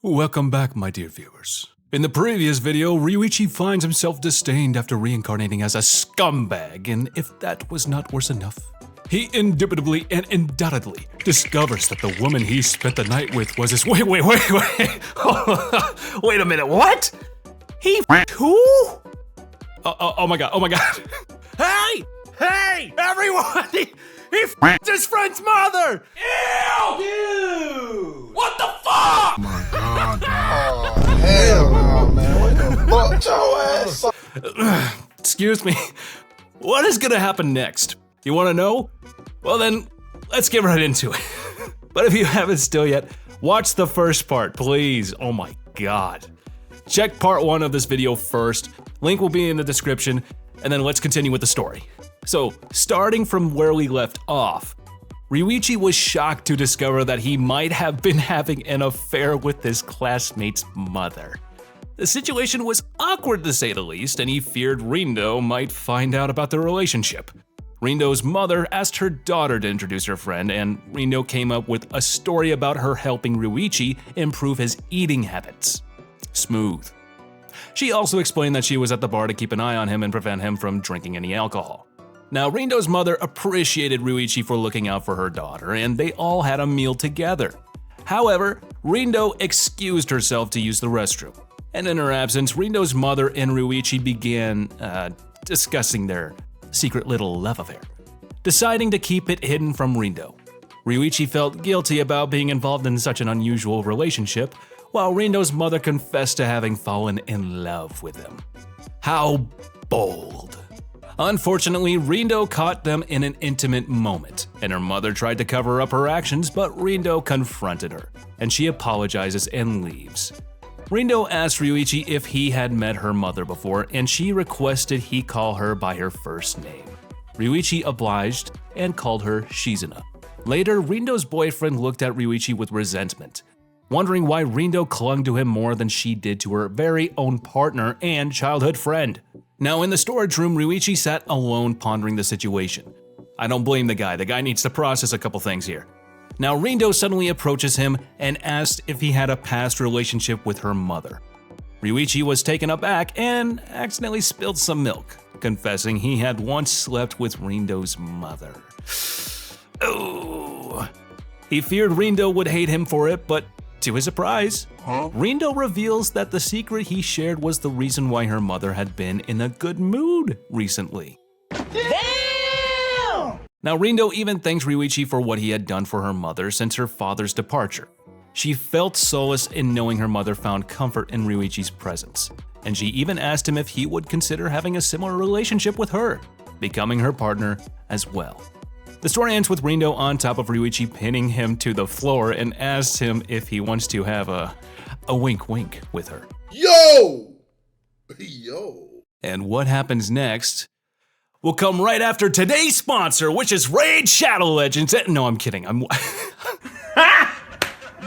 Welcome back, my dear viewers. In the previous video, Riichi finds himself disdained after reincarnating as a scumbag, and if that was not worse enough, he indubitably and undoubtedly discovers that the woman he spent the night with was his— Wait. Wait a minute, what? He who? Oh my god. Hey, everyone! He f***ed his friend's mother! Ew! Dude! What the fuck? Oh my god, oh, hell no, man. What the fuck your ass? Excuse me. What is gonna happen next? You wanna know? Well then, let's get right into it. But if you haven't still yet, watch the first part, please. Oh my god. Check part 1 of this video first. Link will be in the description, and then let's continue with the story. So, starting from where we left off, Riichi was shocked to discover that he might have been having an affair with his classmate's mother. The situation was awkward to say the least, and he feared Reno might find out about the relationship. Reno's mother asked her daughter to introduce her friend, and Reno came up with a story about her helping Riichi improve his eating habits. Smooth. She also explained that she was at the bar to keep an eye on him and prevent him from drinking any alcohol. Now, Reno's mother appreciated Riichi for looking out for her daughter, and they all had a meal together. However, Reno excused herself to use the restroom, and in her absence, Reno's mother and Riichi began discussing their secret little love affair, deciding to keep it hidden from Reno. Riichi felt guilty about being involved in such an unusual relationship, while Reno's mother confessed to having fallen in love with him. How bold. Unfortunately, Reno caught them in an intimate moment, and her mother tried to cover up her actions, but Reno confronted her, and she apologizes and leaves. Reno asked Riichi if he had met her mother before, and she requested he call her by her first name. Riichi obliged and called her Shizuna. Later, Reno's boyfriend looked at Riichi with resentment, wondering why Reno clung to him more than she did to her very own partner and childhood friend. Now, in the storage room, Riichi sat alone pondering the situation. I don't blame the guy needs to process a couple things here. Now, Reno suddenly approaches him and asked if he had a past relationship with her mother. Riichi was taken aback and accidentally spilled some milk, confessing he had once slept with Reno's mother. Oh. He feared Reno would hate him for it, but to his surprise, Reno reveals that the secret he shared was the reason why her mother had been in a good mood recently. Damn! Now, Reno even thanks Riichi for what he had done for her mother since her father's departure. She felt solace in knowing her mother found comfort in Riichi's presence, and she even asked him if he would consider having a similar relationship with her, becoming her partner as well. The story ends with Reno on top of Riichi pinning him to the floor and asks him if he wants to have a wink-wink with her. Yo! And what happens next will come right after today's sponsor, which is Raid Shadow Legends. No, I'm kidding.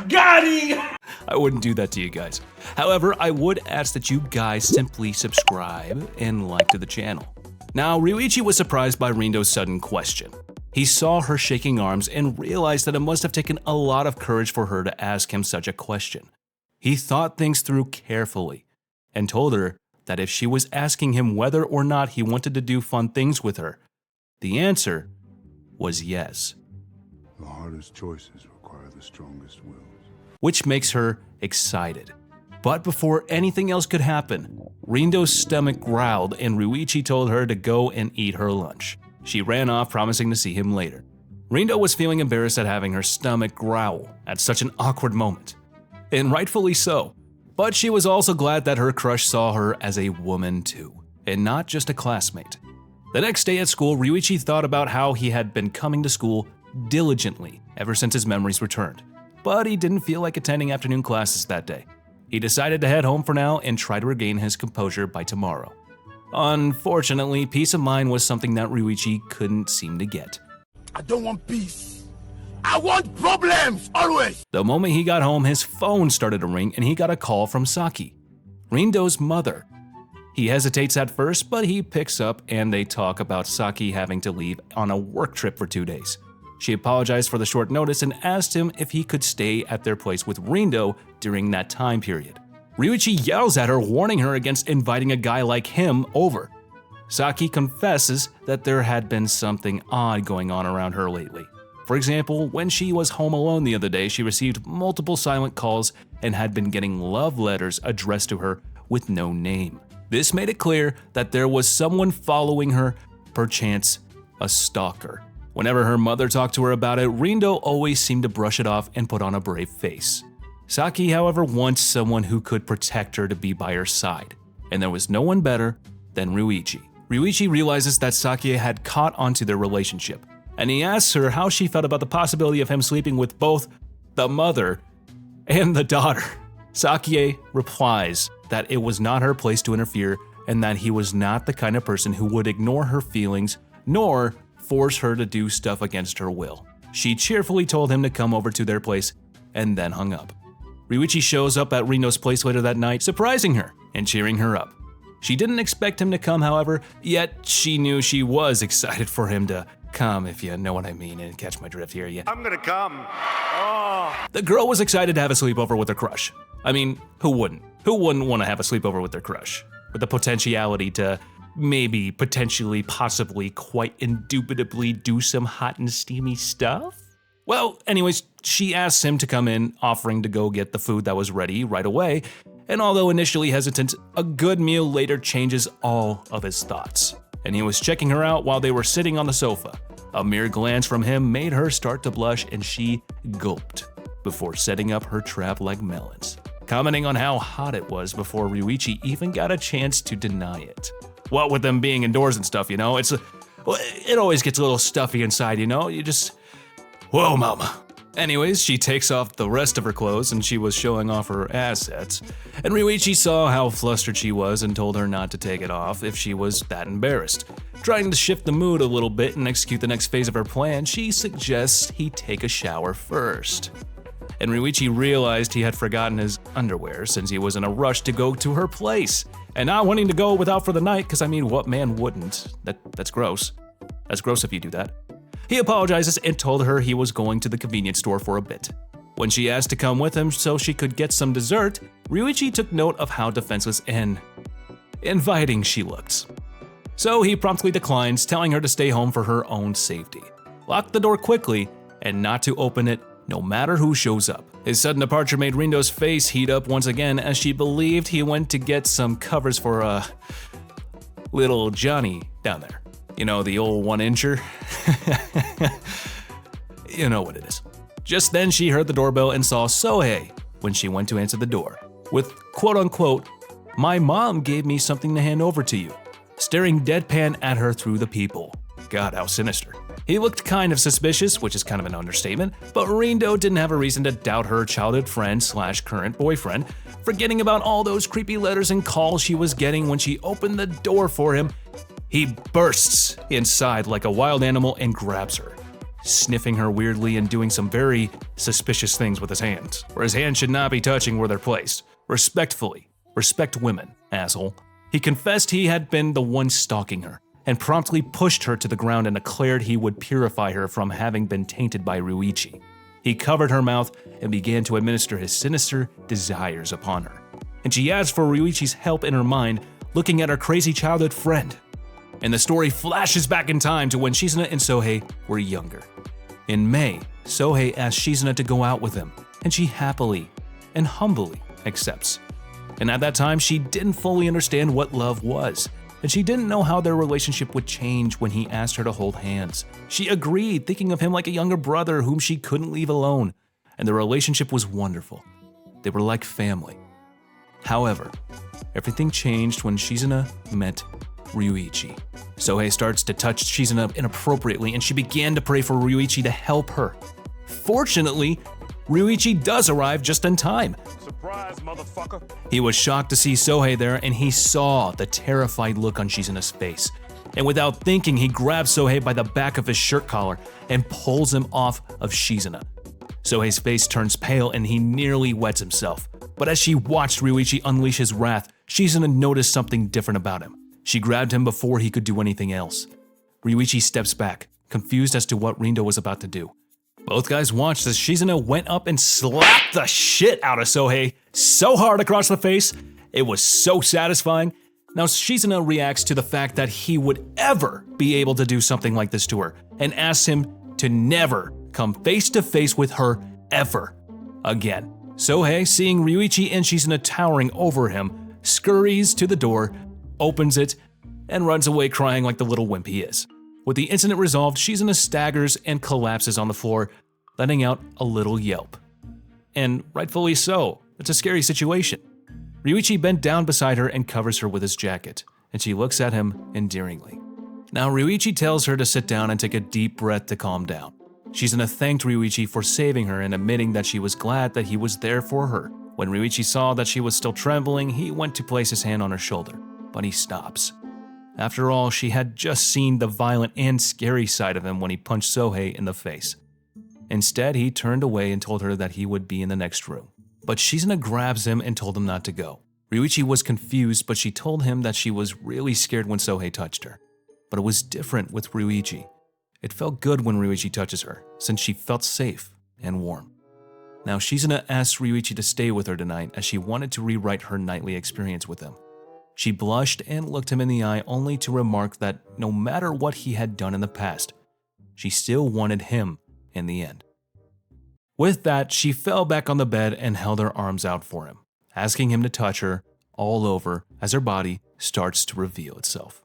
Got him! I wouldn't do that to you guys. However, I would ask that you guys simply subscribe and like to the channel. Now, Riichi was surprised by Reno's sudden question. He saw her shaking arms and realized that it must have taken a lot of courage for her to ask him such a question. He thought things through carefully and told her that if she was asking him whether or not he wanted to do fun things with her, the answer was yes. The hardest choices require the strongest wills. Which makes her excited. But before anything else could happen, Reno's stomach growled and Riichi told her to go and eat her lunch. She ran off, promising to see him later. Reno was feeling embarrassed at having her stomach growl at such an awkward moment, and rightfully so. But she was also glad that her crush saw her as a woman too, and not just a classmate. The next day at school, Riichi thought about how he had been coming to school diligently ever since his memories returned, but he didn't feel like attending afternoon classes that day. He decided to head home for now and try to regain his composure by tomorrow. Unfortunately, peace of mind was something that Riichi couldn't seem to get. I don't want peace. I want problems, always! The moment he got home, his phone started to ring and he got a call from Saki, Reno's mother. He hesitates at first, but he picks up and they talk about Saki having to leave on a work trip for 2 days. She apologized for the short notice and asked him if he could stay at their place with Reno during that time period. Riichi yells at her, warning her against inviting a guy like him over. Saki confesses that there had been something odd going on around her lately. For example, when she was home alone the other day, she received multiple silent calls and had been getting love letters addressed to her with no name. This made it clear that there was someone following her, perchance a stalker. Whenever her mother talked to her about it, Reno always seemed to brush it off and put on a brave face. Saki, however, wants someone who could protect her to be by her side, and there was no one better than Riichi. Riichi realizes that Saki had caught onto their relationship, and he asks her how she felt about the possibility of him sleeping with both the mother and the daughter. Saki replies that it was not her place to interfere and that he was not the kind of person who would ignore her feelings nor force her to do stuff against her will. She cheerfully told him to come over to their place and then hung up. Riichi shows up at Reno's place later that night, surprising her and cheering her up. She didn't expect him to come, however, yet she knew she was excited for him to come, if you know what I mean, and catch my drift here. Yeah. I'm gonna come. Oh. The girl was excited to have a sleepover with her crush. I mean, who wouldn't? Who wouldn't want to have a sleepover with their crush? With the potentiality to maybe, potentially, possibly, quite indubitably do some hot and steamy stuff? Well, anyways, she asks him to come in, offering to go get the food that was ready right away, and although initially hesitant, a good meal later changes all of his thoughts. And he was checking her out while they were sitting on the sofa. A mere glance from him made her start to blush, and she gulped before setting up her trap like melons, commenting on how hot it was before Riichi even got a chance to deny it. What with them being indoors and stuff, it always gets a little stuffy inside, you just, whoa mama. Anyways, she takes off the rest of her clothes and she was showing off her assets, and Riichi saw how flustered she was and told her not to take it off if she was that embarrassed. Trying to shift the mood a little bit and execute the next phase of her plan, she suggests he take a shower first. And Riichi realized he had forgotten his underwear since he was in a rush to go to her place, and not wanting to go without for the night, because what man wouldn't? That's gross. That's gross if you do that. He apologizes and told her he was going to the convenience store for a bit. When she asked to come with him so she could get some dessert, Riichi took note of how defenseless and inviting she looked. So he promptly declines, telling her to stay home for her own safety, lock the door quickly, and not to open it no matter who shows up. His sudden departure made Reno's face heat up once again as she believed he went to get some covers for little Johnny down there. The old 1-incher. You know what it is. Just then she heard the doorbell and saw Sohei when she went to answer the door, with quote-unquote, "My mom gave me something to hand over to you," staring deadpan at her through the peephole. God, how sinister. He looked kind of suspicious, which is kind of an understatement, but Reno didn't have a reason to doubt her childhood friend / current boyfriend, forgetting about all those creepy letters and calls she was getting when she opened the door for him. He bursts inside like a wild animal and grabs her, sniffing her weirdly and doing some very suspicious things with his hands, where his hands should not be touching where they're placed. Respectfully. Respect women, asshole. He confessed he had been the one stalking her, and promptly pushed her to the ground and declared he would purify her from having been tainted by Riichi. He covered her mouth and began to administer his sinister desires upon her. And she asked for Riichi's help in her mind, looking at her crazy childhood friend. And the story flashes back in time to when Shizuna and Sohei were younger. In May, Sohei asks Shizuna to go out with him, and she happily and humbly accepts. And at that time, she didn't fully understand what love was, and she didn't know how their relationship would change when he asked her to hold hands. She agreed, thinking of him like a younger brother whom she couldn't leave alone, and the relationship was wonderful. They were like family. However, everything changed when Shizuna met Riichi. Sohei starts to touch Shizuna inappropriately, and she began to pray for Riichi to help her. Fortunately, Riichi does arrive just in time. Surprise, motherfucker. He was shocked to see Sohei there, and he saw the terrified look on Shizuna's face. And without thinking, he grabs Sohei by the back of his shirt collar and pulls him off of Shizuna. Sohei's face turns pale and he nearly wets himself. But as she watched Riichi unleash his wrath, Shizuna noticed something different about him. She grabbed him before he could do anything else. Riichi steps back, confused as to what Reno was about to do. Both guys watched as Shizuna went up and slapped the shit out of Sohei so hard across the face, it was so satisfying. Now Shizuna reacts to the fact that he would ever be able to do something like this to her and asks him to never come face to face with her ever again. Sohei, seeing Riichi and Shizuna towering over him, scurries to the door, opens it, and runs away crying like the little wimp he is. With the incident resolved, Shizuna staggers and collapses on the floor, letting out a little yelp. And rightfully so, it's a scary situation. Riichi bent down beside her and covers her with his jacket, and she looks at him endearingly. Now Riichi tells her to sit down and take a deep breath to calm down. Shizuna thanked Riichi for saving her and admitting that she was glad that he was there for her. When Riichi saw that she was still trembling, he went to place his hand on her shoulder, but he stops. After all, she had just seen the violent and scary side of him when he punched Sohei in the face. Instead, he turned away and told her that he would be in the next room. But Shizuna grabs him and told him not to go. Riichi was confused, but she told him that she was really scared when Sohei touched her. But it was different with Riichi. It felt good when Riichi touches her, since she felt safe and warm. Now Shizuna asks Riichi to stay with her tonight as she wanted to rewrite her nightly experience with him. She blushed and looked him in the eye only to remark that no matter what he had done in the past, she still wanted him in the end. With that, she fell back on the bed and held her arms out for him, asking him to touch her all over as her body starts to reveal itself.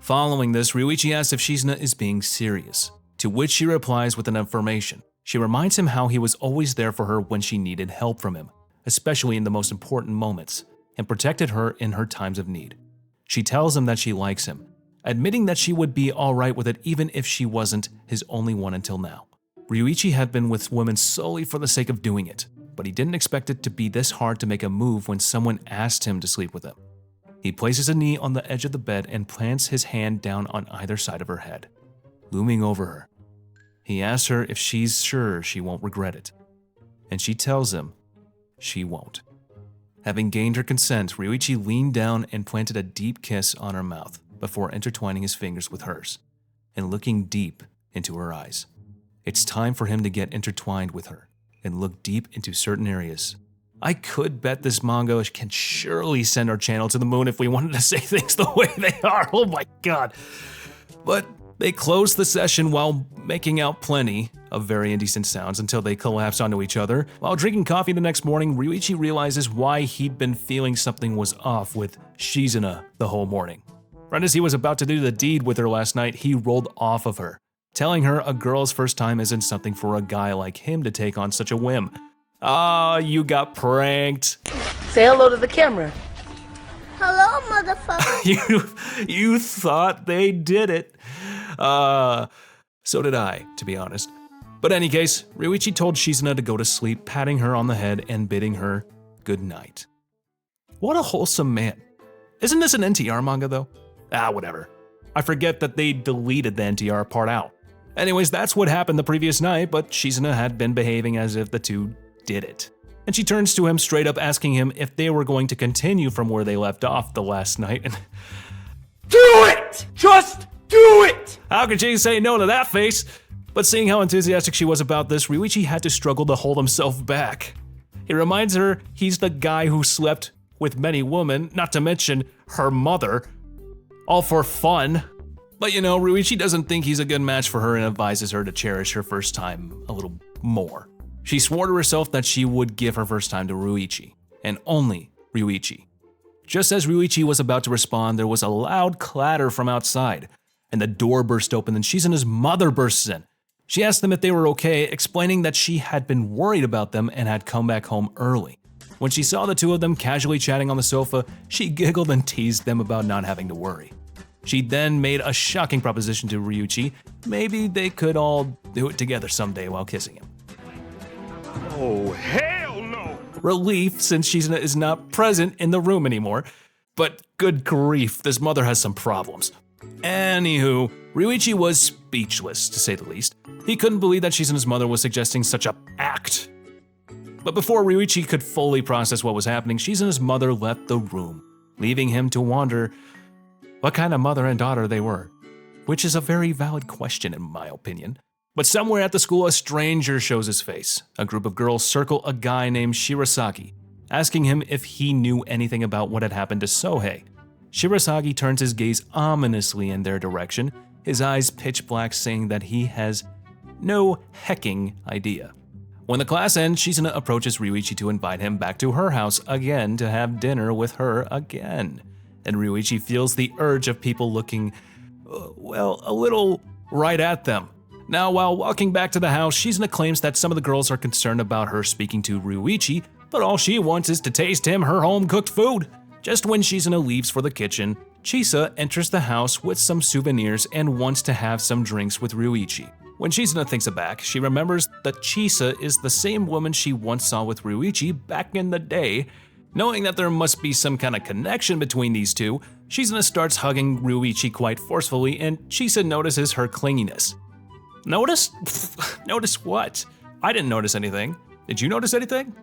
Following this, Riichi asks if Shizuna is being serious, to which she replies with an affirmation. She reminds him how he was always there for her when she needed help from him, especially in the most important moments, and protected her in her times of need. She tells him that she likes him, admitting that she would be alright with it even if she wasn't his only one until now. Riichi had been with women solely for the sake of doing it, but he didn't expect it to be this hard to make a move when someone asked him to sleep with him. He places a knee on the edge of the bed and plants his hand down on either side of her head, looming over her. He asks her if she's sure she won't regret it, and she tells him she won't. Having gained her consent, Riichi leaned down and planted a deep kiss on her mouth before intertwining his fingers with hers and looking deep into her eyes. It's time for him to get intertwined with her and look deep into certain areas. I could bet this manga can surely send our channel to the moon if we wanted to say things the way they are. Oh my god. But they closed the session while making out plenty of very indecent sounds until they collapse onto each other. While drinking coffee the next morning, Riichi realizes why he'd been feeling something was off with Shizuna the whole morning. Right as he was about to do the deed with her last night, he rolled off of her, telling her a girl's first time isn't something for a guy like him to take on such a whim. Ah, you got pranked. Say hello to the camera. Hello, motherfucker. You thought they did it. So did I, to be honest. But any case, Riichi told Shizuna to go to sleep, patting her on the head and bidding her good night. What a wholesome man. Isn't this an NTR manga though? Ah, whatever. I forget that they deleted the NTR part out. Anyways, that's what happened the previous night, but Shizuna had been behaving as if the two did it. And she turns to him straight up asking him if they were going to continue from where they left off the last night. And Do it! Just do it! how could she say no to that face? But seeing how enthusiastic she was about this, Riichi had to struggle to hold himself back. He reminds her he's the guy who slept with many women, not to mention her mother, all for fun. But you know, Riichi doesn't think he's a good match for her and advises her to cherish her first time a little more. She swore to herself that she would give her first time to Riichi, and only Riichi. Just as Riichi was about to respond, there was a loud clatter from outside, and the door burst open and Shizuna's mother bursts in. She asked them if they were okay, explaining that she had been worried about them and had come back home early. When she saw the two of them casually chatting on the sofa, she giggled and teased them about not having to worry. She then made a shocking proposition to Riichi. Maybe they could all do it together someday while kissing him. Oh, hell no! Relief, since Shizuna is not present in the room anymore. But good grief, this mother has some problems. Anywho, Riichi was speechless, to say the least. He couldn't believe that Shizuna's mother was suggesting such an act. But before Riichi could fully process what was happening, Shizuna's mother left the room, leaving him to wonder what kind of mother and daughter they were. Which is a very valid question in my opinion. But somewhere at the school, a stranger shows his face. A group of girls circle a guy named Shirasagi, asking him if he knew anything about what had happened to Sohei. Shirasagi turns his gaze ominously in their direction, his eyes pitch black, saying that he has no hecking idea. When the class ends, Shizuna approaches Riichi to invite him back to her house again to have dinner with her again. And Riichi feels the urge of people looking, a little right at them. Now, while walking back to the house, Shizuna claims that some of the girls are concerned about her speaking to Riichi, but all she wants is to taste him her home-cooked food. Just when Shizuna leaves for the kitchen, Chisa enters the house with some souvenirs and wants to have some drinks with Riichi. When Shizuna thinks back, she remembers that Chisa is the same woman she once saw with Riichi back in the day. Knowing that there must be some kind of connection between these two, Shizuna starts hugging Riichi quite forcefully, and Chisa notices her clinginess. Notice? Notice what? I didn't notice anything. Did you notice anything?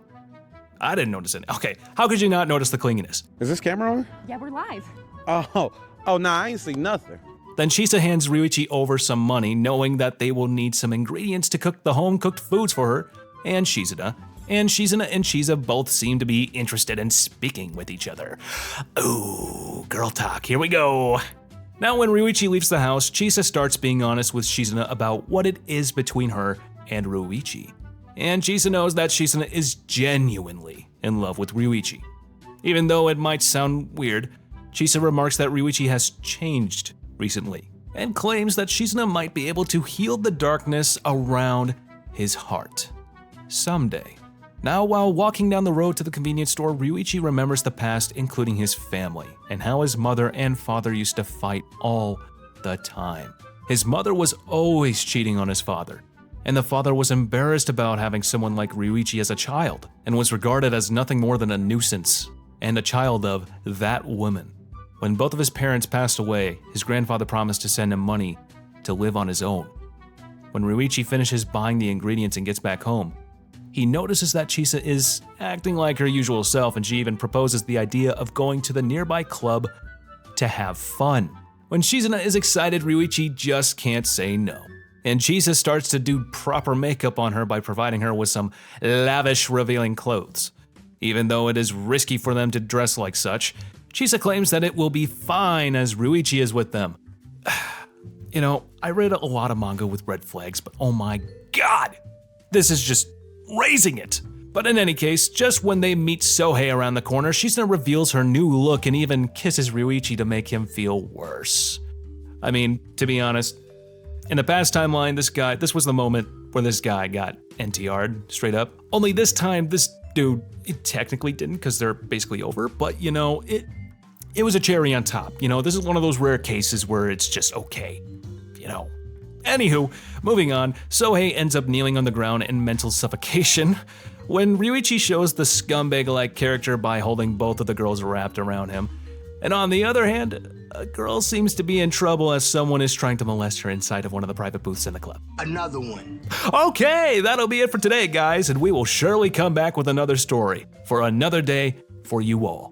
I didn't notice anything. Okay, how could you not notice the clinginess? Is this camera on? Yeah, we're live. Oh, nah, I ain't seen nothing. Then Chisa hands Riichi over some money, knowing that they will need some ingredients to cook the home-cooked foods for her and Shizuna. And Shizuna and Chisa both seem to be interested in speaking with each other. Ooh, girl talk, here we go. Now when Riichi leaves the house, Chisa starts being honest with Shizuna about what it is between her and Riichi. And Chisa knows that Shizuna is genuinely in love with Riichi. Even though it might sound weird, Chisa remarks that Riichi has changed recently and claims that Shizuna might be able to heal the darkness around his heart someday. Now, while walking down the road to the convenience store, Riichi remembers the past, including his family, and how his mother and father used to fight all the time. His mother was always cheating on his father, and the father was embarrassed about having someone like Riichi as a child, and was regarded as nothing more than a nuisance, and a child of that woman. When both of his parents passed away, his grandfather promised to send him money to live on his own. When Riichi finishes buying the ingredients and gets back home, he notices that Chisa is acting like her usual self, and she even proposes the idea of going to the nearby club to have fun. When Shizuna is excited, Riichi just can't say no. And Chisa starts to do proper makeup on her by providing her with some lavish, revealing clothes. Even though it is risky for them to dress like such, Chisa claims that it will be fine as Riichi is with them. You know, I read a lot of manga with red flags, but oh my god, this is just raising it. But in any case, just when they meet Sohei around the corner, Shizuna reveals her new look and even kisses Riichi to make him feel worse. I mean, to be honest, in the past timeline, this was the moment where this guy got NTR'd straight up. Only this time, this dude, it technically didn't because they're basically over, but you know, it was a cherry on top. You know, this is one of those rare cases where it's just okay, you know. Anywho, moving on, Sohei ends up kneeling on the ground in mental suffocation when Riichi shows the scumbag-like character by holding both of the girls wrapped around him. And on the other hand, a girl seems to be in trouble as someone is trying to molest her inside of one of the private booths in the club. Another one. Okay, that'll be it for today, guys, and we will surely come back with another story for another day for you all.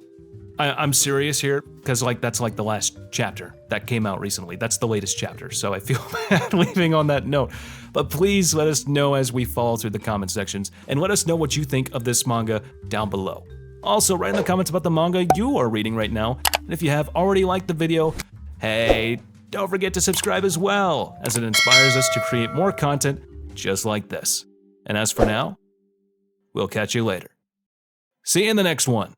I'm serious here, because that's like the last chapter that came out recently. That's the latest chapter, so I feel bad leaving on that note. But please let us know as we fall through the comment sections, and let us know what you think of this manga down below. Also, write in the comments about the manga you are reading right now, and if you have already liked the video, hey, don't forget to subscribe as well, as it inspires us to create more content just like this. And as for now, we'll catch you later. See you in the next one.